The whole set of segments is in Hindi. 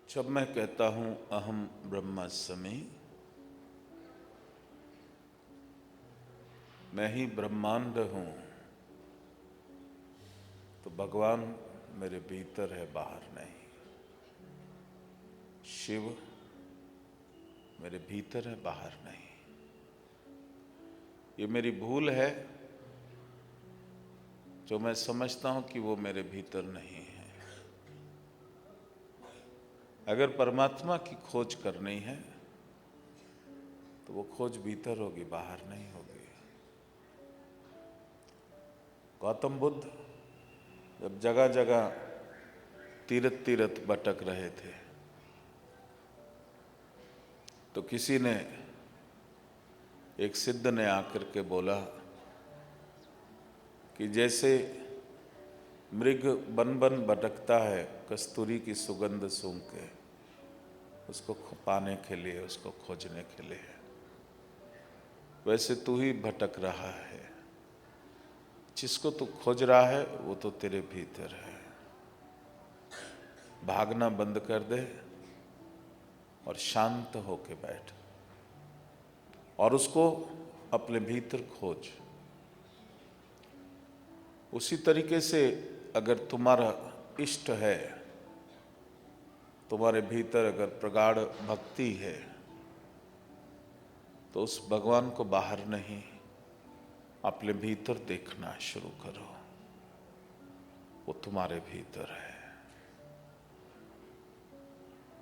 जब मैं कहता हूं अहम ब्रह्मास्मि, मैं ही ब्रह्मांड हूं, तो भगवान मेरे भीतर है, बाहर नहीं। शिव मेरे भीतर है, बाहर नहीं। ये मेरी भूल है जो मैं समझता हूं कि वो मेरे भीतर नहीं है। अगर परमात्मा की खोज करनी है तो वो खोज भीतर होगी, बाहर नहीं होगी। गौतम बुद्ध जब जगह जगह तीरथ तीरथ भटक रहे थे तो किसी ने, एक सिद्ध ने आकर के बोला कि जैसे मृग बन बन भटकता है कस्तूरी की सुगंध सूंघ के, उसको पाने के लिए, उसको खोजने के लिए, वैसे तू ही भटक रहा है। जिसको तू खोज रहा है वो तो तेरे भीतर है। भागना बंद कर दे और शांत होके बैठ और उसको अपने भीतर खोज। उसी तरीके से अगर तुम्हारा इष्ट है, तुम्हारे भीतर अगर प्रगाढ़ भक्ति है, तो उस भगवान को बाहर नहीं, अपने भीतर देखना शुरू करो। वो तुम्हारे भीतर है।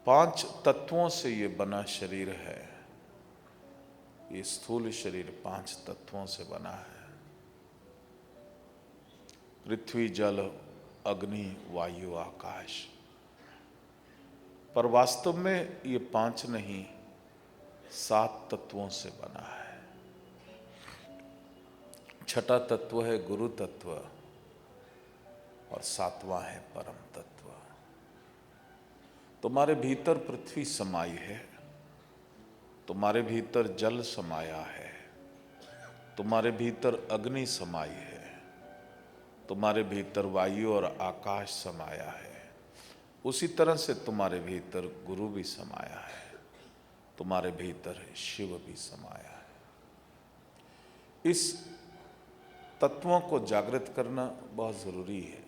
5 तत्वों से ये बना शरीर है। ये स्थूल शरीर 5 तत्वों से बना है। पृथ्वी, जल, अग्नि, वायु, आकाश। पर वास्तव में ये 5 नहीं, 7 तत्वों से बना है। छठा तत्व है गुरु तत्व और 7वां है परम तत्व। तुम्हारे भीतर पृथ्वी समाई है, तुम्हारे भीतर जल समाया है, तुम्हारे भीतर अग्नि समाई है, तुम्हारे भीतर वायु और आकाश समाया है। उसी तरह से तुम्हारे भीतर गुरु भी समाया है, तुम्हारे भीतर शिव भी समाया है। इस तत्वों को जागृत करना बहुत जरूरी है।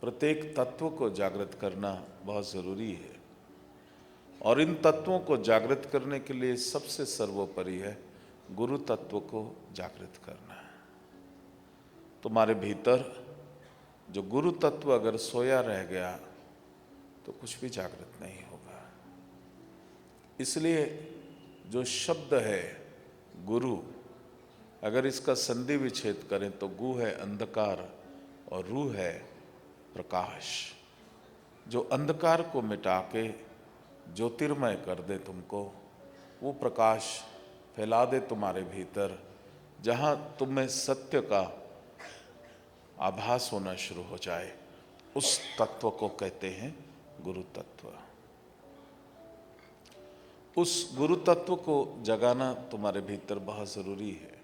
प्रत्येक तत्व को जागृत करना बहुत जरूरी है। और इन तत्वों को जागृत करने के लिए सबसे सर्वोपरि है गुरु तत्व को जागृत करना। तुम्हारे भीतर जो गुरु तत्व अगर सोया रह गया तो कुछ भी जागृत नहीं होगा। इसलिए जो शब्द है गुरु, अगर इसका संधि विच्छेद करें तो गु है अंधकार और रू है प्रकाश। जो अंधकार को मिटा के ज्योतिर्मय कर दे तुमको, वो प्रकाश फैला दे तुम्हारे भीतर, जहाँ तुम्हें सत्य का आभास होना शुरू हो जाए, उस तत्व को कहते हैं गुरु तत्व। उस गुरु तत्व को जगाना तुम्हारे भीतर बहुत जरूरी है।